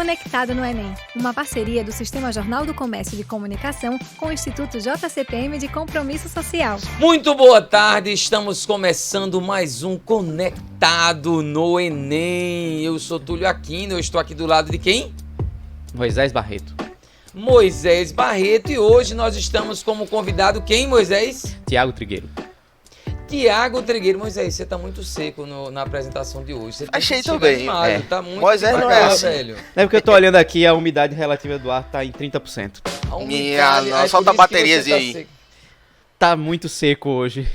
Conectado no Enem, uma parceria do Sistema Jornal do Comércio de Comunicação com o Instituto JCPM de Compromisso Social. Muito boa tarde, estamos começando mais um Conectado no Enem. Eu sou Túlio Aquino, eu estou aqui do lado de quem? Moisés Barreto. Moisés Barreto, e hoje nós estamos como convidado quem, Moisés? Tiago Trigueiro. Tiago Trigueiro. Moisés, você tá muito seco na apresentação de hoje. Você achei também. Tá muito Moisés não é assim. velho. É porque eu tô olhando aqui, a umidade relativa do ar tá em 30%. Minha, solta a bateriazinha aí. Seco. Tá muito seco hoje.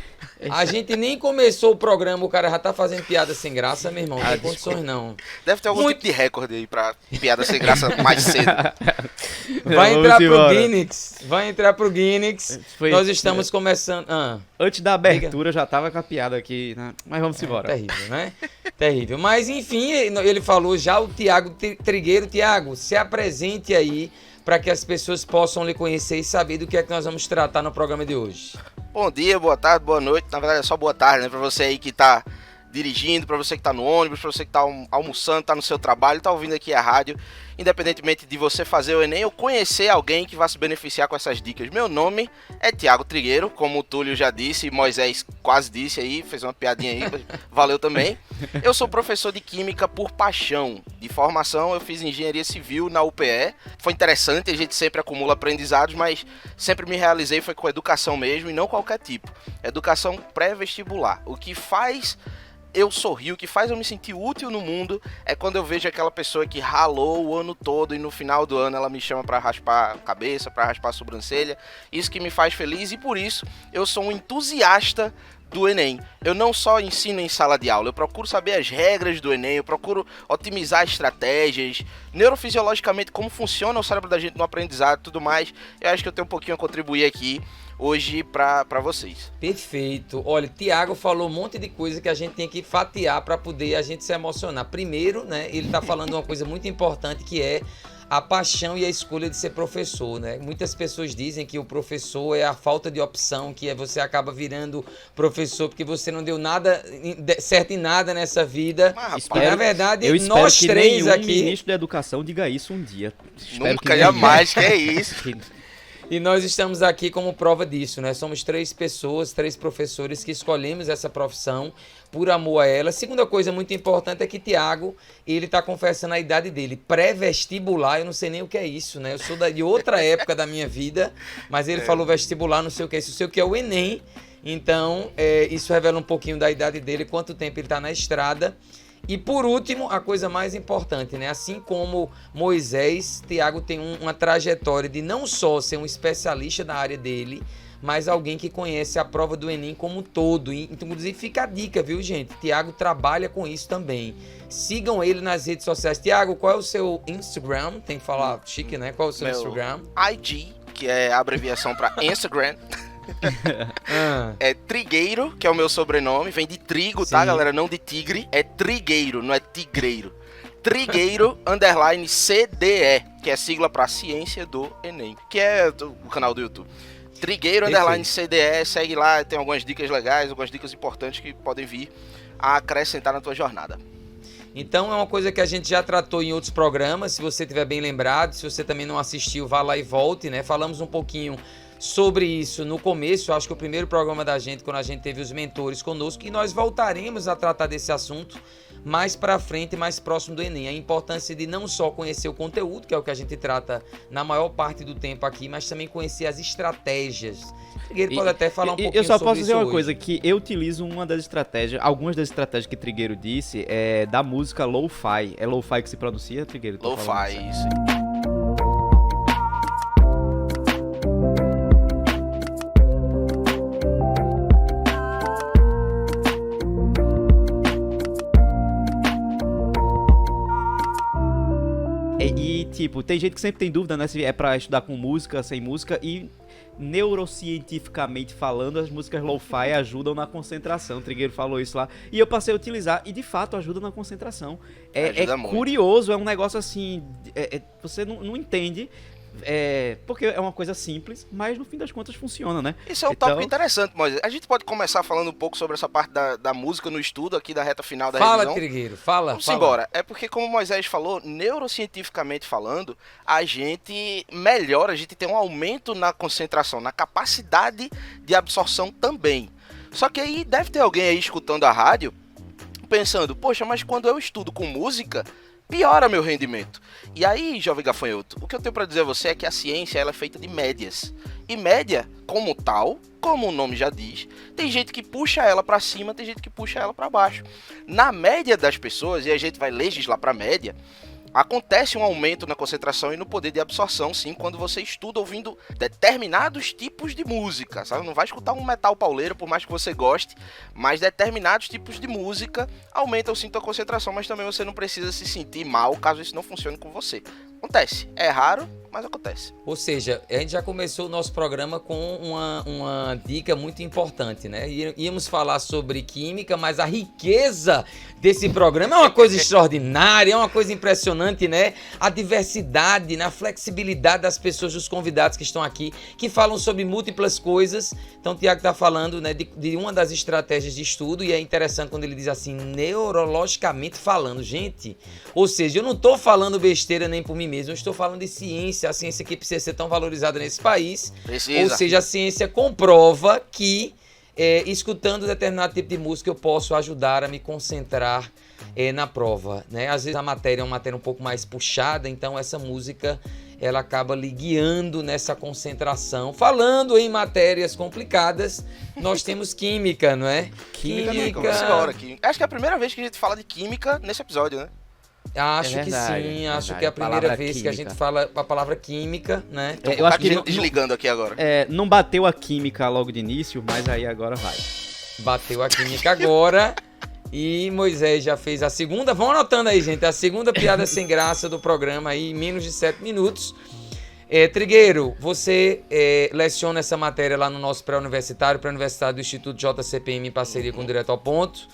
A gente nem começou o programa, o cara já tá fazendo piada sem graça, meu irmão. Não tem condições, não. Deve ter algum tipo de recorde aí pra piada sem graça mais cedo. Vai entrar pro Guinness. Nós estamos começando... Antes da abertura já tava com a piada aqui, né? Mas vamos embora. Terrível, né? Terrível. Mas, enfim, ele falou já o Tiago Trigueiro. Tiago, se apresente aí para que as pessoas possam lhe conhecer e saber do que é que nós vamos tratar no programa de hoje. Bom dia, boa tarde, boa noite. Na verdade é só boa tarde, né? Pra você aí que tá dirigindo, pra você que tá no ônibus, pra você que tá almoçando, tá no seu trabalho, tá ouvindo aqui a rádio. Independentemente de você fazer o Enem ou conhecer alguém que vai se beneficiar com essas dicas. Meu nome é Tiago Trigueiro, como o Túlio já disse, Moisés quase disse aí, fez uma piadinha aí, valeu também. Eu sou professor de Química por paixão. De formação, eu fiz Engenharia Civil na UPE. Foi interessante, a gente sempre acumula aprendizados, mas sempre me realizei foi com educação mesmo e não qualquer tipo. Educação pré-vestibular. O que faz eu sorrir, o que faz eu me sentir útil no mundo é quando eu vejo aquela pessoa que ralou o ano todo e no final do ano ela me chama pra raspar a cabeça, pra raspar a sobrancelha. Isso que me faz feliz e por isso eu sou um entusiasta do Enem. Eu não só ensino em sala de aula, eu procuro saber as regras do Enem, eu procuro otimizar estratégias, neurofisiologicamente como funciona o cérebro da gente no aprendizado e tudo mais. Eu acho que eu tenho um pouquinho a contribuir aqui hoje pra vocês. Perfeito. Olha, Tiago falou um monte de coisa que a gente tem que fatiar para poder a gente se emocionar. Primeiro, né, ele tá falando uma coisa muito importante que é a paixão e a escolha de ser professor, né? Muitas pessoas dizem que o professor é a falta de opção, que você acaba virando professor porque você não deu nada certo em nada nessa vida. E na verdade, nós três aqui... ministro da Educação diga isso um dia. Nunca, jamais, que é isso. E nós estamos aqui como prova disso, né? Somos três pessoas, três professores que escolhemos essa profissão por amor a ela. Segunda coisa muito importante é que Tiago, ele tá confessando a idade dele. Pré-vestibular, eu não sei nem o que é isso, né? Eu sou de outra época da minha vida, mas ele falou vestibular, não sei o que é isso. Eu sei o que é o Enem. Então, isso revela um pouquinho da idade dele, quanto tempo ele tá na estrada. E por último, a coisa mais importante, né? Assim como Moisés, Tiago tem uma trajetória de não só ser um especialista da área dele, mas alguém que conhece a prova do Enem como um todo. E, inclusive fica a dica, viu, gente? Tiago trabalha com isso também. Sigam ele nas redes sociais. Tiago, qual é o seu Instagram? Tem que falar chique, né? Qual é o seu Instagram? IG, que é a abreviação para Instagram. É Trigueiro, que é o meu sobrenome, vem de trigo, tá, galera? Não de tigre, é Trigueiro, não é tigreiro. Trigueiro _ CDE, que é sigla pra Ciência do Enem, que é o canal do YouTube. Trigueiro _ CDE, segue lá, tem algumas dicas legais, algumas dicas importantes que podem vir a acrescentar na tua jornada. Então é uma coisa que a gente já tratou em outros programas, se você estiver bem lembrado, se você também não assistiu, vá lá e volte, né? Falamos um pouquinho sobre isso no começo, acho que o primeiro programa da gente, quando a gente teve os mentores conosco, e nós voltaremos a tratar desse assunto mais pra frente, mais próximo do Enem. A importância de não só conhecer o conteúdo, que é o que a gente trata na maior parte do tempo aqui, mas também conhecer as estratégias. Trigueiro pode até falar um pouquinho sobre isso. Eu só posso dizer uma coisa, que eu utilizo uma das estratégias, algumas das estratégias que Trigueiro disse, é da música Lo-Fi. É Lo-Fi que se pronuncia, Trigueiro? Lo-Fi, isso. Tipo, tem gente que sempre tem dúvida, né, se é pra estudar com música, sem música, e neurocientificamente falando, as músicas lo-fi ajudam na concentração. O Trigueiro falou isso lá, e eu passei a utilizar, e de fato ajuda na concentração. É curioso, é um negócio assim, você não entende Porque é uma coisa simples, mas no fim das contas funciona, né? Isso é um tópico interessante, Moisés. A gente pode começar falando um pouco sobre essa parte da música no estudo aqui da reta final da revisão? Fala, Trigueiro, fala. Vamos embora. É porque, como o Moisés falou, neurocientificamente falando, a gente melhora, a gente tem um aumento na concentração, na capacidade de absorção também. Só que aí deve ter alguém aí escutando a rádio pensando, poxa, mas quando eu estudo com música, piora meu rendimento. E aí, jovem gafanhoto, o que eu tenho para dizer a você é que a ciência ela é feita de médias. E média, como tal, como o nome já diz, tem gente que puxa ela para cima, tem gente que puxa ela para baixo. Na média das pessoas, e a gente vai legislar para média, acontece um aumento na concentração e no poder de absorção, sim, quando você estuda ouvindo determinados tipos de música, sabe? Não vai escutar um metal pauleiro, por mais que você goste, mas determinados tipos de música aumentam sim a concentração, mas também você não precisa se sentir mal caso isso não funcione com você. Acontece, é raro, mas acontece. Ou seja, a gente já começou o nosso programa com uma dica muito importante, né? Íamos falar sobre química, mas a riqueza desse programa é uma coisa extraordinária, é uma coisa impressionante, né? A diversidade, né? A flexibilidade das pessoas, dos convidados que estão aqui, que falam sobre múltiplas coisas. Então o Tiago está falando, né, de uma das estratégias de estudo, e é interessante quando ele diz assim, neurologicamente falando. Gente, ou seja, eu não estou falando besteira nem por mim mesmo, eu estou falando de ciência, a ciência que precisa ser tão valorizada nesse país. Precisa. Ou seja, a ciência comprova que escutando determinado tipo de música eu posso ajudar a me concentrar na prova, né? Às vezes a matéria é uma matéria um pouco mais puxada, então essa música ela acaba lhe guiando nessa concentração. Falando em matérias complicadas, nós temos química, não é? Química. Acho que é a primeira vez que a gente fala de química nesse episódio, né? Acho É verdade, que sim, é acho verdade. que é a primeira Palavra vez que a gente química. fala a palavra química, né? Eu acho que Desligando aqui agora. não bateu a química logo de início, mas aí agora vai. Bateu a química agora e Moisés já fez a segunda. Vão anotando aí, gente, a segunda piada sem graça do programa aí em menos de 7 minutos. Trigueiro, você leciona essa matéria lá no nosso pré-universitário do Instituto JCPM em parceria com o Direto ao Ponto.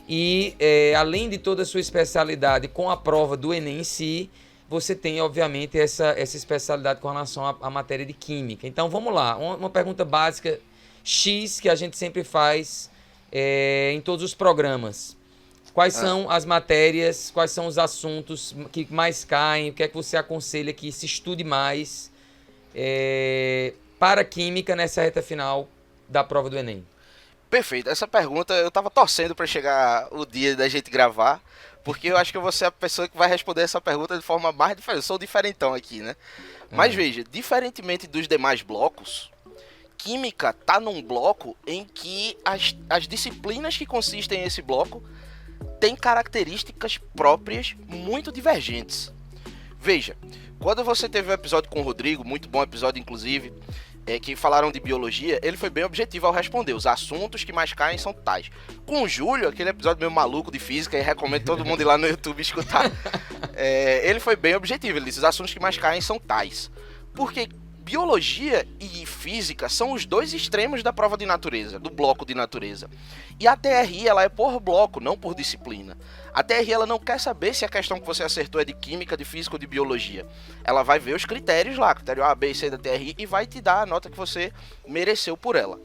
E além de toda a sua especialidade com a prova do Enem em si, você tem, obviamente, essa especialidade com relação à matéria de química. Então, vamos lá. Uma pergunta básica X que a gente sempre faz em todos os programas. Quais são as matérias, quais são os assuntos que mais caem, o que é que você aconselha que se estude mais para a química nessa reta final da prova do Enem? Perfeito. Essa pergunta eu tava torcendo para chegar o dia da gente gravar, porque eu acho que eu vou ser a pessoa que vai responder essa pergunta de forma mais diferente. Eu sou diferentão aqui, né? Mas veja, diferentemente dos demais blocos, química tá num bloco em que as disciplinas que consistem nesse bloco têm características próprias muito divergentes. Veja, quando você teve um episódio com o Rodrigo, muito bom episódio inclusive, que falaram de biologia, ele foi bem objetivo ao responder. Os assuntos que mais caem são tais. Com o Júlio, aquele episódio meio maluco de física, e recomendo todo mundo ir lá no YouTube escutar. Ele foi bem objetivo, ele disse, os assuntos que mais caem são tais. Porque biologia e física são os dois extremos da prova de natureza, do bloco de natureza. E a TRI, ela é por bloco, não por disciplina. A TRI, ela não quer saber se a questão que você acertou é de química, de física ou de biologia. Ela vai ver os critérios lá, critério A, B e C da TRI, e vai te dar a nota que você mereceu por ela.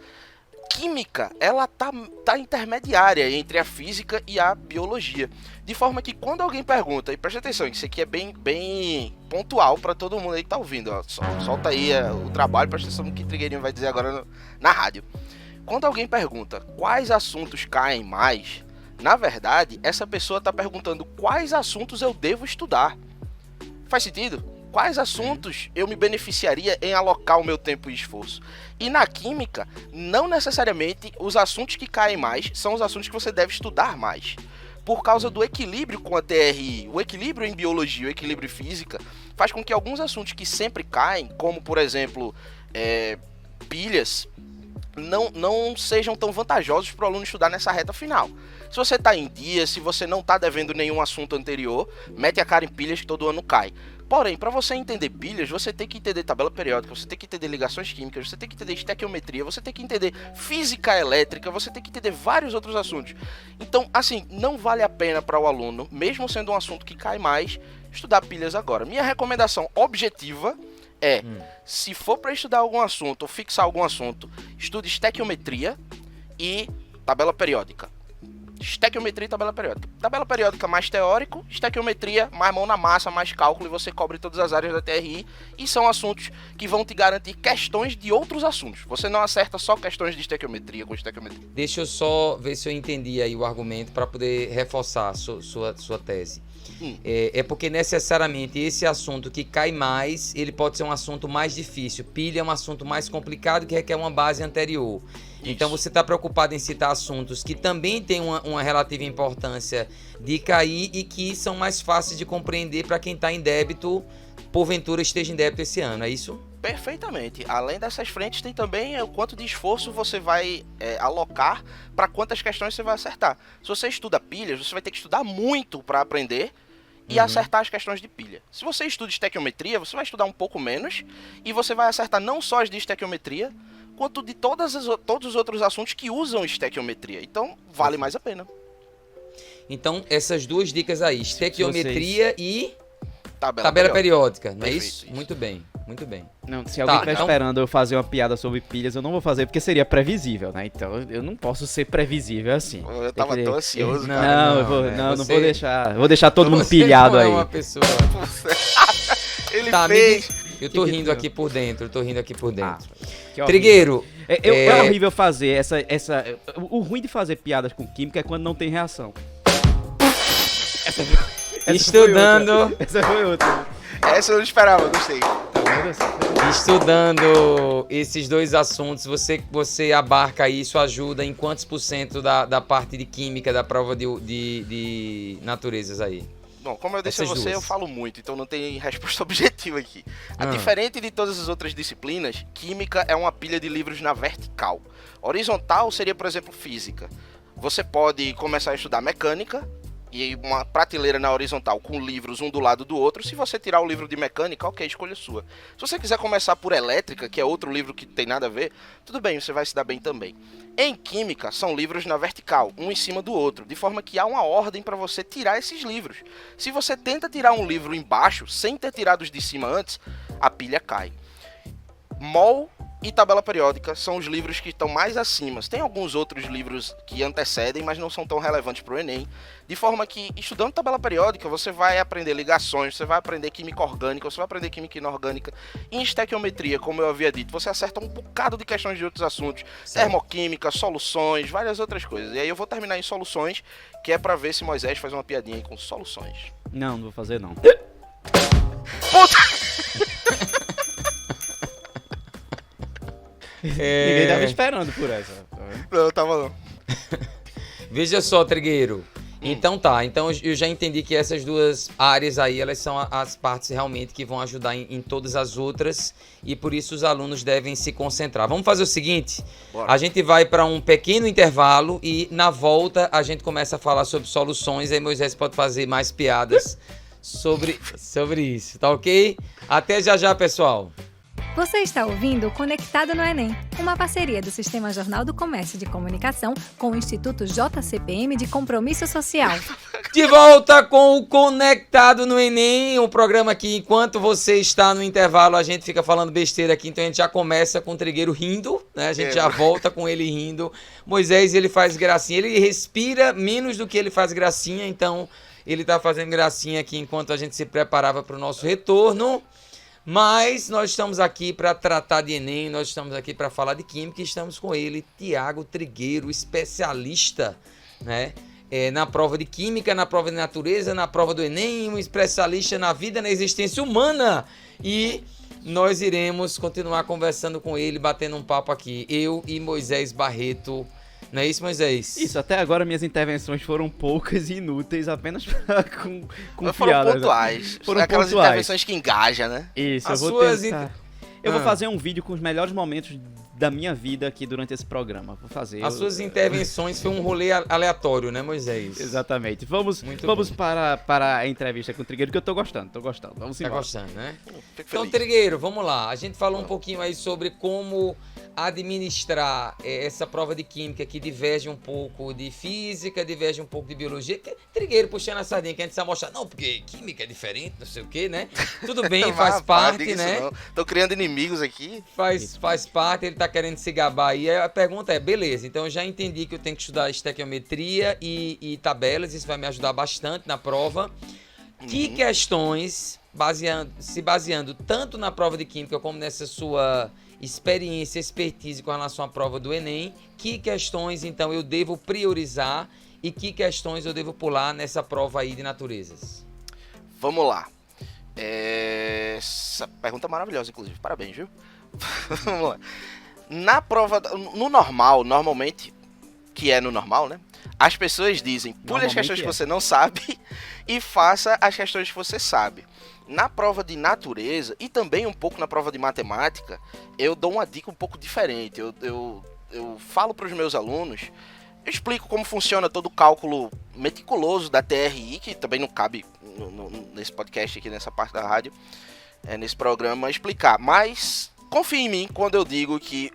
Química, ela tá intermediária entre a física e a biologia. De forma que quando alguém pergunta, e preste atenção, isso aqui é bem pontual para todo mundo aí que tá ouvindo, ó, solta aí o trabalho, preste atenção no que o Trigueirinho vai dizer agora na rádio. Quando alguém pergunta quais assuntos caem mais, na verdade, essa pessoa tá perguntando quais assuntos eu devo estudar. Faz sentido? Quais assuntos eu me beneficiaria em alocar o meu tempo e esforço? E na química, não necessariamente os assuntos que caem mais são os assuntos que você deve estudar mais. Por causa do equilíbrio com a TRI, o equilíbrio em biologia, o equilíbrio em física, faz com que alguns assuntos que sempre caem, como por exemplo, pilhas, não sejam tão vantajosos para o aluno estudar nessa reta final. Se você está em dia, se você não está devendo nenhum assunto anterior, mete a cara em pilhas que todo ano cai. Porém, para você entender pilhas, você tem que entender tabela periódica, você tem que entender ligações químicas, você tem que entender estequiometria, você tem que entender física elétrica, você tem que entender vários outros assuntos. Então, assim, não vale a pena para o aluno, mesmo sendo um assunto que cai mais, estudar pilhas agora. Minha recomendação objetiva é, se for para estudar algum assunto ou fixar algum assunto, estude estequiometria e tabela periódica. Estequiometria e tabela periódica. Tabela periódica mais teórico, estequiometria mais mão na massa, mais cálculo, e você cobre todas as áreas da TRI, e são assuntos que vão te garantir questões de outros assuntos. Você não acerta só questões de estequiometria com estequiometria. Deixa eu só ver se eu entendi aí o argumento para poder reforçar a sua tese. É porque necessariamente esse assunto que cai mais, ele pode ser um assunto mais difícil. Pilha é um assunto mais complicado que requer uma base anterior. Então você está preocupado em citar assuntos que também têm uma relativa importância de cair e que são mais fáceis de compreender para quem está em débito, porventura esteja em débito esse ano, é isso? Perfeitamente. Além dessas frentes, tem também o quanto de esforço você vai alocar para quantas questões você vai acertar. Se você estuda pilhas, você vai ter que estudar muito para aprender e acertar as questões de pilha. Se você estuda estequiometria, você vai estudar um pouco menos e você vai acertar não só as de estequiometria, quanto de todos os outros assuntos que usam estequiometria. Então, vale mais a pena. Então, essas duas dicas aí, estequiometria e Tabela periódica, não é Perfeito, isso? isso. Muito bem, muito bem. Não, se alguém estiver então- esperando eu fazer uma piada sobre pilhas, eu não vou fazer porque seria previsível, né? Então eu não posso ser previsível assim. Eu tava tão ansioso, Não, cara. Não, não, eu vou, né? não Você- vou deixar. Vou deixar todo mundo Você pilhado não é aí. uma pessoa... Ele Tá, fez. eu tô Que rindo foi? aqui por dentro, Que horrível. Trigueiro, É horrível fazer essa. O ruim de fazer piadas com química é quando não tem reação. estudando, Essa foi outra. Essa eu não esperava, gostei. estudando esses dois assuntos, você abarca isso, ajuda em quantos % da parte de química da prova de naturezas aí? Bom, como eu disse a Essas você, duas. eu falo muito, então não tem resposta objetiva aqui. Diferente de todas as outras disciplinas, química é uma pilha de livros na vertical. Horizontal seria, por exemplo, física. Você pode começar a estudar mecânica e uma prateleira na horizontal com livros um do lado do outro. Se você tirar o livro de mecânica, ok, escolha sua. Se você quiser começar por elétrica, que é outro livro que tem nada a ver, tudo bem, você vai se dar bem também. Em química, são livros na vertical, um em cima do outro, de forma que há uma ordem para você tirar esses livros. Se você tenta tirar um livro embaixo, sem ter tirado os de cima antes, a pilha cai. Mol e tabela periódica são os livros que estão mais acima. Tem alguns outros livros que antecedem, mas não são tão relevantes para o Enem. De forma que, estudando tabela periódica, você vai aprender ligações, você vai aprender química orgânica, você vai aprender química inorgânica. Em estequiometria, como eu havia dito, você acerta um bocado de questões de outros assuntos. Certo. Termoquímica, soluções, várias outras coisas. E aí eu vou terminar em soluções, que é para ver se Moisés faz uma piadinha aí com soluções. Não vou fazer não. Ninguém tava esperando por essa. Tá vendo? Não, tava não. Veja só, Trigueiro. Então tá, então eu já entendi que essas duas áreas aí, elas são as partes realmente que vão ajudar em todas as outras e por isso os alunos devem se concentrar. Vamos fazer o seguinte, Bora. a gente vai para um pequeno intervalo e na volta a gente começa a falar sobre soluções, aí Moisés pode fazer mais piadas sobre isso, tá ok? Até já já, pessoal. Você está ouvindo o Conectado no Enem, uma parceria do Sistema Jornal do Comércio de Comunicação com o Instituto JCPM de Compromisso Social. De volta com o Conectado no Enem, um programa que enquanto você está no intervalo a gente fica falando besteira aqui, então a gente já começa com o Trigueiro rindo, né? A gente já volta com ele rindo. Moisés, ele faz gracinha, ele respira menos do que ele faz gracinha, então ele tá fazendo gracinha aqui enquanto a gente se preparava para o nosso retorno. Mas nós estamos aqui para tratar de Enem, nós estamos aqui para falar de Química e estamos com ele, Tiago Trigueiro, especialista, né? Na prova de Química, na prova de Natureza, na prova do Enem, um especialista na vida, na existência humana. E nós iremos continuar conversando com ele, batendo um papo aqui, eu e Moisés Barreto. Não é isso, Moisés? Isso, até agora minhas intervenções foram poucas e inúteis, apenas com Mas foram piadas. pontuais. Foram Aquelas pontuais. intervenções que engajam, né? Isso, As eu vou suas tentar. Eu vou fazer um vídeo com os melhores momentos da minha vida aqui durante esse programa. Vou fazer. As suas intervenções foi um rolê aleatório, né, Moisés? Exatamente. Vamos Muito para a entrevista com o Trigueiro, que eu tô gostando. Vamos Tá embora. gostando, né? Fico Então, feliz. Trigueiro, vamos lá. A gente falou um pouquinho aí sobre como administrar essa prova de química que diverge um pouco de física, diverge um pouco de biologia, que Trigueiro puxando a sardinha, que a gente precisa mostrar, não, porque química é diferente, não sei o quê, né? Tudo bem, faz parte, né? Tô criando inimigos aqui. Faz parte, ele tá querendo se gabar aí. A pergunta é, beleza, então eu já entendi que eu tenho que estudar estequiometria e tabelas, isso vai me ajudar bastante na prova. Que questões, se baseando tanto na prova de química como nessa sua experiência, expertise com relação à prova do Enem, que questões então eu devo priorizar e que questões eu devo pular nessa prova aí de naturezas? Vamos lá. Essa pergunta é maravilhosa, inclusive. Parabéns, viu? Vamos lá. Na prova, no normal, normalmente, que é no normal, né? As pessoas dizem, pule as questões que você não sabe e faça as questões que você sabe. Na prova de natureza e também um pouco na prova de matemática, eu dou uma dica um pouco diferente. Eu falo para os meus alunos, eu explico como funciona todo o cálculo meticuloso da TRI, que também não cabe nesse podcast aqui, nessa parte da rádio, nesse programa, explicar. Mas confie em mim quando eu digo que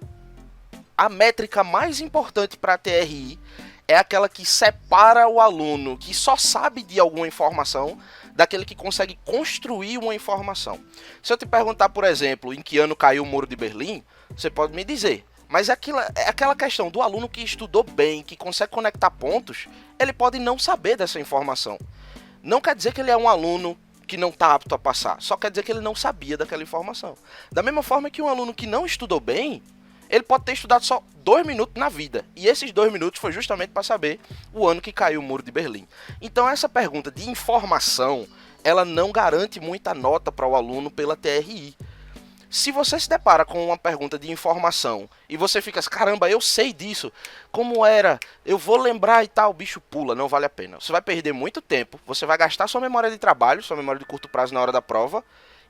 a métrica mais importante para a TRI é aquela que separa o aluno que só sabe de alguma informação daquele que consegue construir uma informação. Se eu te perguntar, por exemplo, em que ano caiu o Muro de Berlim, você pode me dizer. Mas é aquela questão do aluno que estudou bem, que consegue conectar pontos, ele pode não saber dessa informação. Não quer dizer que ele é um aluno que não está apto a passar, só quer dizer que ele não sabia daquela informação. Da mesma forma que um aluno que não estudou bem, ele pode ter estudado só 2 minutos na vida. E esses 2 minutos foi justamente para saber o ano que caiu o Muro de Berlim. Então essa pergunta de informação, ela não garante muita nota para o aluno pela TRI. Se você se depara com uma pergunta de informação e você fica assim, caramba, eu sei disso, como era, eu vou lembrar e tal, o bicho pula, não vale a pena. Você vai perder muito tempo, você vai gastar sua memória de trabalho, sua memória de curto prazo na hora da prova,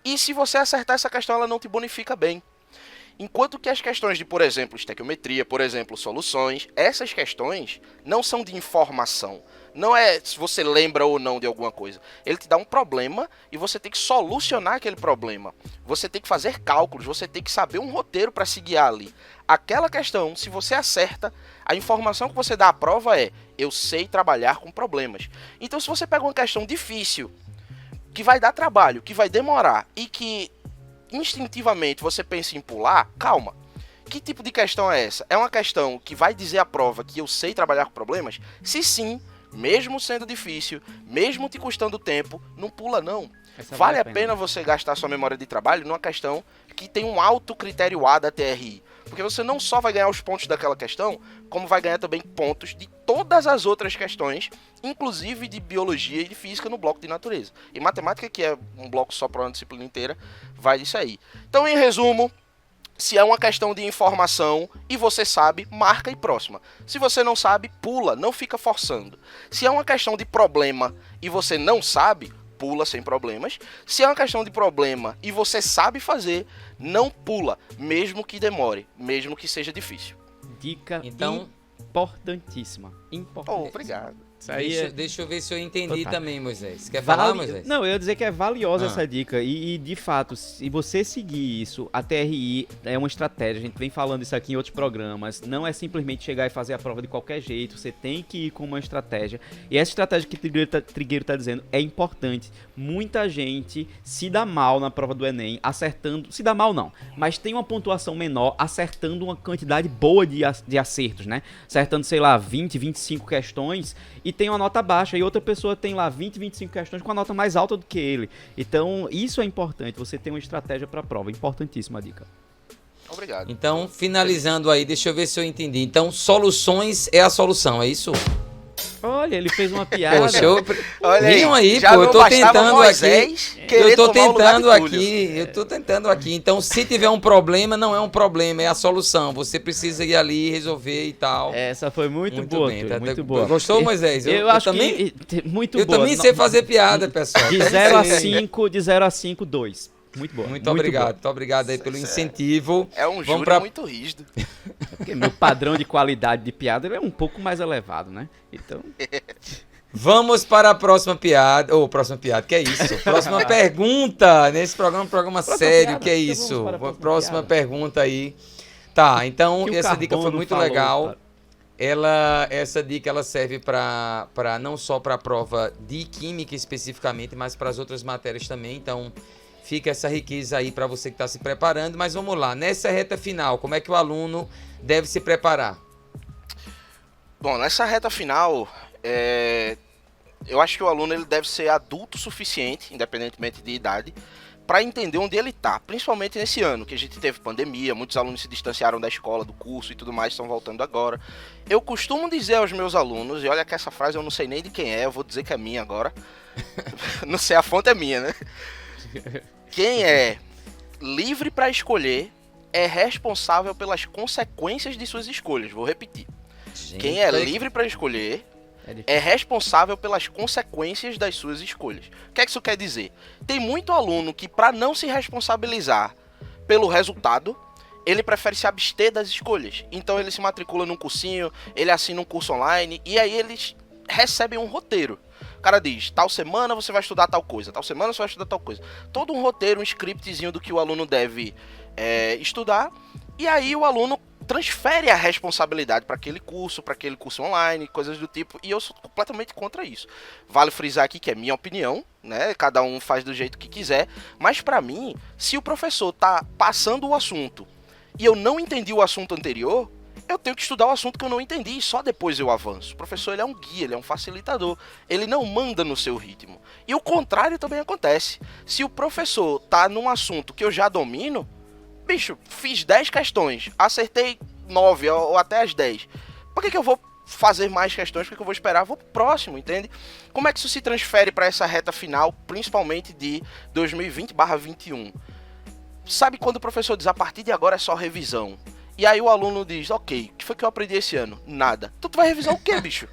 e se você acertar essa questão, ela não te bonifica bem. Enquanto que as questões de, por exemplo, estequiometria, por exemplo, soluções, essas questões não são de informação. Não é se você lembra ou não de alguma coisa. Ele te dá um problema e você tem que solucionar aquele problema. Você tem que fazer cálculos, você tem que saber um roteiro para se guiar ali. Aquela questão, se você acerta, a informação que você dá à prova é: eu sei trabalhar com problemas. Então, se você pega uma questão difícil, que vai dar trabalho, que vai demorar e que instintivamente você pensa em pular, calma. Que tipo de questão é essa? É uma questão que vai dizer à prova que eu sei trabalhar com problemas? Se sim, mesmo sendo difícil, mesmo te custando tempo, não pula não. Vale a pena você gastar sua memória de trabalho numa questão que tem um alto critério A da TRI. Porque você não só vai ganhar os pontos daquela questão, como vai ganhar também pontos de todas as outras questões, inclusive de biologia e de física no bloco de natureza. E matemática, que é um bloco só para uma disciplina inteira, vai disso aí. Então, em resumo, se é uma questão de informação e você sabe, marca e próxima. Se você não sabe, pula, não fica forçando. Se é uma questão de problema e você não sabe, pula sem problemas. Se é uma questão de problema e você sabe fazer, não pula, mesmo que demore, mesmo que seja difícil. Dica então, importantíssima. Obrigado. Isso aí deixa eu ver se eu entendi também, Moisés. Quer falar, falar, Moisés? Não, eu ia dizer que é valiosa essa dica. E, de fato, se você seguir isso, a TRI é uma estratégia. A gente vem falando isso aqui em outros programas. Não é simplesmente chegar e fazer a prova de qualquer jeito. Você tem que ir com uma estratégia. E essa estratégia que o Trigueiro tá dizendo é importante. Muita gente se dá mal na prova do Enem, acertando... Se dá mal, não. Mas tem uma pontuação menor, acertando uma quantidade boa de acertos, né? Acertando, sei lá, 20, 25 questões... E tem uma nota baixa, e outra pessoa tem lá 20, 25 questões com a nota mais alta do que ele. Então, isso é importante, você tem uma estratégia para a prova. Importantíssima a dica. Obrigado. Então, finalizando aí, deixa eu ver se eu entendi. Então, soluções é a solução, é isso? Olha, ele fez uma piada. Poxa, olha aí, já pô, eu tô tentando Moisés aqui. Eu tô tentando aqui. Então, se tiver um problema, não é um problema, é a solução. Você precisa ir ali resolver e tal. Essa foi muito boa, bem, muito boa. Gostou, Moisés? Eu acho também, que muito boa. Eu também sei fazer piada, pessoal. De 0 a 5, 2. Muito boa. Muito obrigado aí pelo incentivo. É um júri muito rígido. Porque meu padrão de qualidade de piada é um pouco mais elevado, né? Então... Vamos para a próxima piada. Próxima piada, que é isso? Próxima pergunta. Nesse programa sério, que é isso? Próxima pergunta aí. Tá, então Que o essa dica foi Carbono muito falou, legal. cara. Essa dica ela serve para não só para a prova de química especificamente, mas para as outras matérias também. Então fica essa riqueza aí para você que está se preparando. Mas vamos lá, nessa reta final, como é que o aluno deve se preparar? Bom, nessa reta final, eu acho que o aluno ele deve ser adulto o suficiente, independentemente de idade, para entender onde ele está, principalmente nesse ano, que a gente teve pandemia, muitos alunos se distanciaram da escola, do curso e tudo mais, estão voltando agora. Eu costumo dizer aos meus alunos, e olha que essa frase eu não sei nem de quem é, eu vou dizer que é minha agora, não sei, a fonte é minha, né? Quem é livre para escolher é responsável pelas consequências de suas escolhas, vou repetir. Quem é livre para escolher é responsável pelas consequências das suas escolhas. O que é que isso quer dizer? Tem muito aluno que, para não se responsabilizar pelo resultado, ele prefere se abster das escolhas. Então ele se matricula num cursinho, ele assina um curso online, e aí eles recebem um roteiro. O cara diz, tal semana você vai estudar tal coisa, tal semana você vai estudar tal coisa. Todo um roteiro, um scriptzinho do que o aluno deve estudar, e aí o aluno transfere a responsabilidade para aquele curso online, coisas do tipo, e eu sou completamente contra isso. Vale frisar aqui que é minha opinião, né? Cada um faz do jeito que quiser, mas para mim, se o professor tá passando o assunto e eu não entendi o assunto anterior, eu tenho que estudar o assunto que eu não entendi e só depois eu avanço. O professor ele é um guia, ele é um facilitador, ele não manda no seu ritmo. E o contrário também acontece. Se o professor tá num assunto que eu já domino, bicho, fiz 10 questões, acertei 9 ou até as 10. Por que eu vou fazer mais questões? Por que eu vou esperar? Vou pro próximo, entende? Como é que isso se transfere para essa reta final, principalmente de 2020/21? Sabe quando o professor diz, a partir de agora é só revisão? E aí o aluno diz, ok, o que foi que eu aprendi esse ano? Nada. Tu vai revisar o quê, bicho?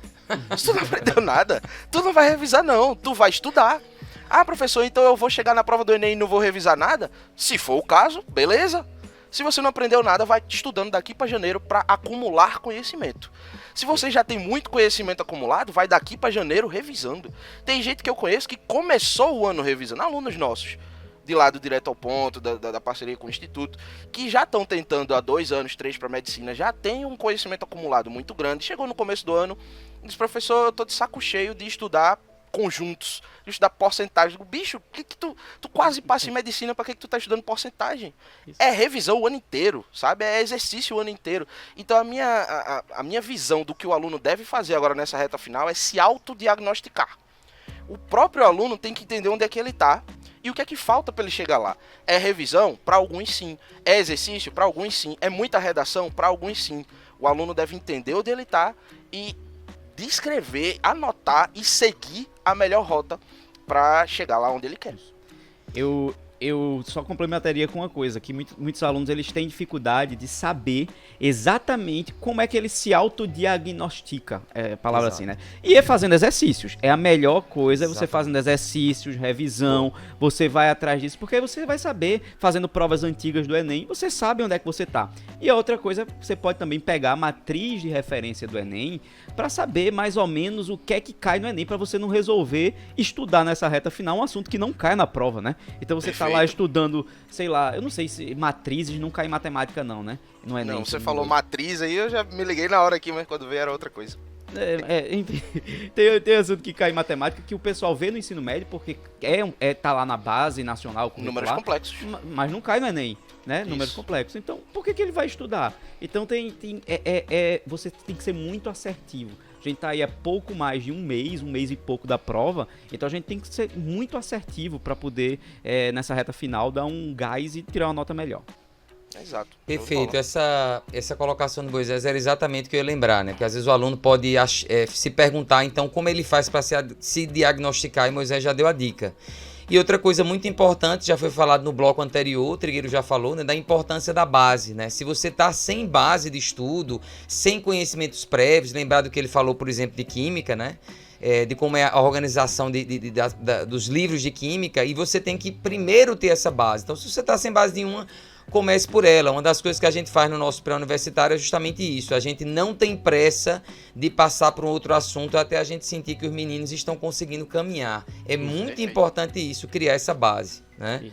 Se tu não aprendeu nada, tu não vai revisar não, tu vai estudar. Ah, professor, então eu vou chegar na prova do Enem e não vou revisar nada? Se for o caso, beleza. Se você não aprendeu nada, vai estudando daqui para janeiro para acumular conhecimento. Se você já tem muito conhecimento acumulado, vai daqui para janeiro revisando. Tem gente que eu conheço que começou o ano revisando, alunos nossos, de lá do Direto ao Ponto, da parceria com o Instituto, que já estão tentando há 2 anos, 3 para medicina, já tem um conhecimento acumulado muito grande. Chegou no começo do ano, disse, professor, eu tô de saco cheio de estudar conjuntos, de estudar porcentagem. Bicho, que tu quase passa em medicina, para que tu tá estudando porcentagem? Isso. É revisão o ano inteiro, sabe? É exercício o ano inteiro. Então a minha visão do que o aluno deve fazer agora nessa reta final é se autodiagnosticar. O próprio aluno tem que entender onde é que ele tá e o que é que falta para ele chegar lá. É revisão? Para alguns sim. É exercício? Para alguns sim. É muita redação? Para alguns sim. O aluno deve entender onde ele tá e descrever, anotar e seguir a melhor rota para chegar lá onde ele quer. Eu só complementaria com uma coisa, que muitos alunos eles têm dificuldade de saber exatamente como é que ele se autodiagnostica, palavra Exato. Assim, né? E é fazendo exercícios. É a melhor coisa, você fazendo exercícios, revisão, você vai atrás disso, porque você vai saber, fazendo provas antigas do Enem, você sabe onde é que você tá. E a outra coisa, você pode também pegar a matriz de referência do Enem para saber mais ou menos o que é que cai no Enem, para você não resolver estudar nessa reta final um assunto que não cai na prova, né? Então você tá lá estudando, sei lá, eu não sei se matrizes não cai em matemática não, né? Não é nem. Não, você falou matriz aí, eu já me liguei na hora aqui, mas quando veio era outra coisa. Enfim, tem assunto que cai em matemática que o pessoal vê no ensino médio porque tá lá na base nacional curricular, números complexos, mas não cai no Enem, né? Isso. Números complexos. Então, por que ele vai estudar? Então você tem que ser muito assertivo. A gente tá aí há pouco mais de um mês e pouco da prova, então a gente tem que ser muito assertivo para poder, nessa reta final, dar um gás e tirar uma nota melhor. Exato. Perfeito. Essa colocação do Moisés era exatamente o que eu ia lembrar, né? Porque às vezes o aluno pode se perguntar, então, como ele faz para se diagnosticar, e Moisés já deu a dica. E outra coisa muito importante, já foi falado no bloco anterior, o Trigueiro já falou, né, da importância da base, né? Se você está sem base de estudo, sem conhecimentos prévios, lembrado que ele falou, por exemplo, de química, né? De como é a organização dos livros de química, e você tem que primeiro ter essa base. Então, se você está sem base nenhuma, comece por ela. Uma das coisas que a gente faz no nosso pré-universitário é justamente isso. A gente não tem pressa de passar para um outro assunto até a gente sentir que os meninos estão conseguindo caminhar. É muito importante isso, criar essa base, né?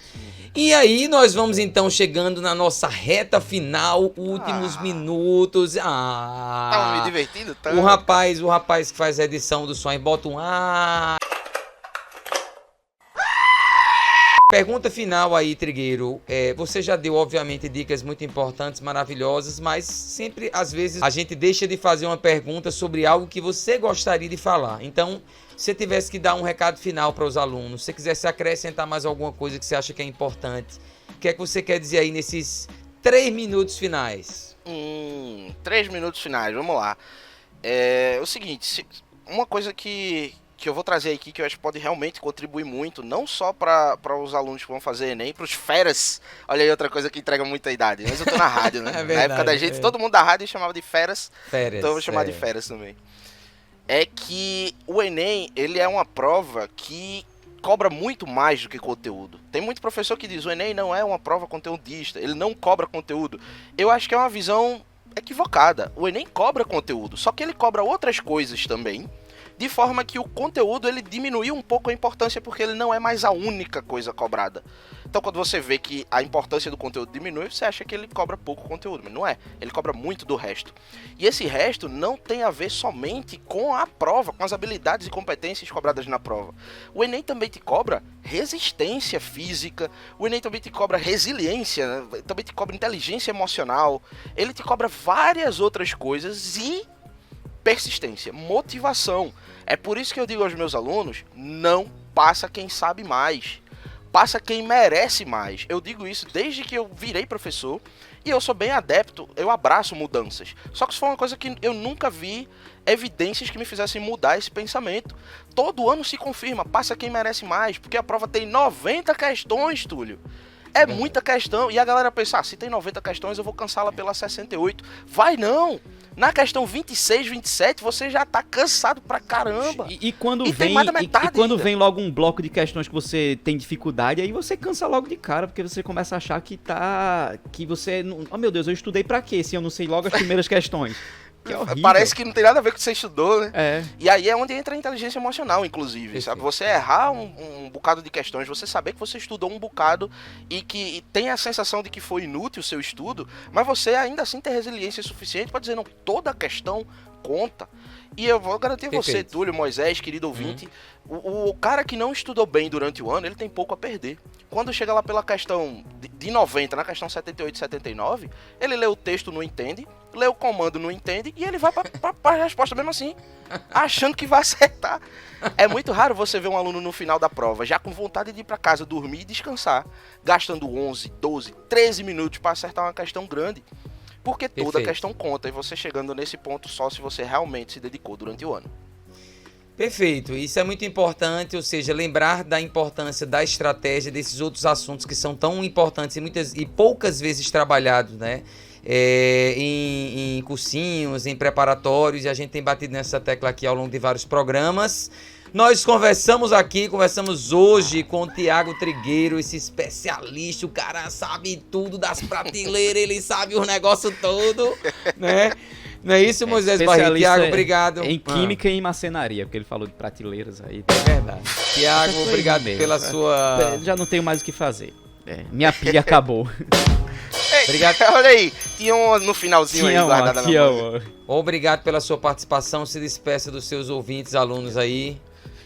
E aí nós vamos então chegando na nossa reta final, últimos minutos. Tava me divertindo tanto. O rapaz que faz a edição do som, bota um Pergunta final aí, Trigueiro. Você já deu, obviamente, dicas muito importantes, maravilhosas, mas sempre, às vezes, a gente deixa de fazer uma pergunta sobre algo que você gostaria de falar. Então, se você tivesse que dar um recado final para os alunos, se você quisesse acrescentar mais alguma coisa que você acha que é importante, o que é que você quer dizer aí nesses 3 minutos finais? 3 minutos finais, vamos lá. É o seguinte, uma coisa que eu vou trazer aqui, que eu acho que pode realmente contribuir muito, não só para os alunos que vão fazer Enem, para os feras. Olha aí outra coisa que entrega muita idade, mas eu tô na rádio, né? Verdade, na época da gente, todo mundo da rádio chamava de feras, então eu vou chamar de feras feras também. É que o Enem, ele é uma prova que cobra muito mais do que conteúdo. Tem muito professor que diz, o Enem não é uma prova conteudista, ele não cobra conteúdo. Eu acho que é uma visão equivocada. O Enem cobra conteúdo, só que ele cobra outras coisas também, de forma que o conteúdo ele diminuiu um pouco a importância, porque ele não é mais a única coisa cobrada. Então quando você vê que a importância do conteúdo diminui, você acha que ele cobra pouco conteúdo, mas não é. Ele cobra muito do resto. E esse resto não tem a ver somente com a prova, com as habilidades e competências cobradas na prova. O Enem também te cobra resistência física, o Enem também te cobra resiliência, né? Também te cobra inteligência emocional, ele te cobra várias outras coisas e persistência, motivação. É por isso que eu digo aos meus alunos, não passa quem sabe mais, passa quem merece mais. Eu digo isso desde que eu virei professor e eu sou bem adepto, eu abraço mudanças. Só que isso foi uma coisa que eu nunca vi evidências que me fizessem mudar esse pensamento. Todo ano se confirma, passa quem merece mais, porque a prova tem 90 questões, Túlio. É muita questão, e a galera pensa, se tem 90 questões eu vou cansá-la pela 68. Vai não! Na questão 26, 27, você já tá cansado pra caramba. E quando E tem vem, mais da metade e quando ainda. vem logo um bloco de questões que você tem dificuldade, aí você cansa logo de cara, porque você começa a achar que você... Oh meu Deus, eu estudei pra quê se eu não sei logo as primeiras questões? Que é horrível. Parece que não tem nada a ver com o que você estudou, né? É. E aí é onde entra a inteligência emocional, inclusive, sabe? Você errar um bocado de questões, você saber que você estudou um bocado e que tem a sensação de que foi inútil o seu estudo, mas você ainda assim ter resiliência suficiente para dizer, não, toda questão conta. E eu vou garantir a você, Perfeito. Túlio, Moisés, querido ouvinte, o cara que não estudou bem durante o ano, ele tem pouco a perder. Quando chega lá pela questão de 90, na questão 78 e 79, ele lê o texto, não entende, lê o comando, não entende, e ele vai pra resposta mesmo assim, achando que vai acertar. É muito raro você ver um aluno no final da prova, já com vontade de ir pra casa dormir e descansar, gastando 11, 12, 13 minutos para acertar uma questão grande. Porque toda Perfeito. questão conta, e você chegando nesse ponto só se você realmente se dedicou durante o ano. Perfeito, isso é muito importante, ou seja, lembrar da importância da estratégia desses outros assuntos que são tão importantes e poucas vezes trabalhados, né? Em cursinhos, em preparatórios, e a gente tem batido nessa tecla aqui ao longo de vários programas. Nós conversamos hoje com o Tiago Trigueiro, esse especialista, o cara sabe tudo das prateleiras, ele sabe o negócio todo, né? Não é isso, Moisés Barreto? Tiago, obrigado. Em química e em marcenaria, porque ele falou de prateleiras aí. É verdade. Tiago, obrigado pela sua... Já não tenho mais o que fazer. Minha pilha acabou. Ei, Obrigado. Olha aí, tinha um no finalzinho aí guardada na mão. Obrigado pela sua participação, se despeça dos seus ouvintes, alunos aí.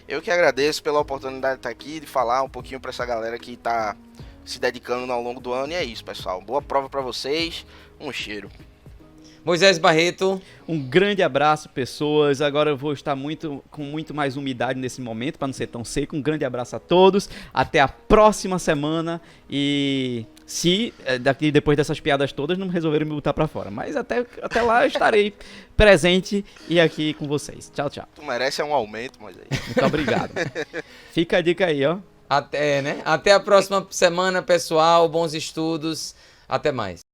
Eu que agradeço pela oportunidade de estar aqui, de falar um pouquinho para essa galera que tá se dedicando ao longo do ano. E é isso, pessoal. Boa prova para vocês. Um cheiro. Moisés Barreto. Um grande abraço, pessoas. Agora eu vou estar com muito mais umidade nesse momento, para não ser tão seco. Um grande abraço a todos. Até a próxima semana. E se daqui depois dessas piadas todas não resolverem me botar para fora. Mas até lá eu estarei presente e aqui com vocês. Tchau, tchau. Tu merece um aumento, Moisés. Muito obrigado. Fica a dica aí, ó. Até a próxima semana, pessoal. Bons estudos. Até mais.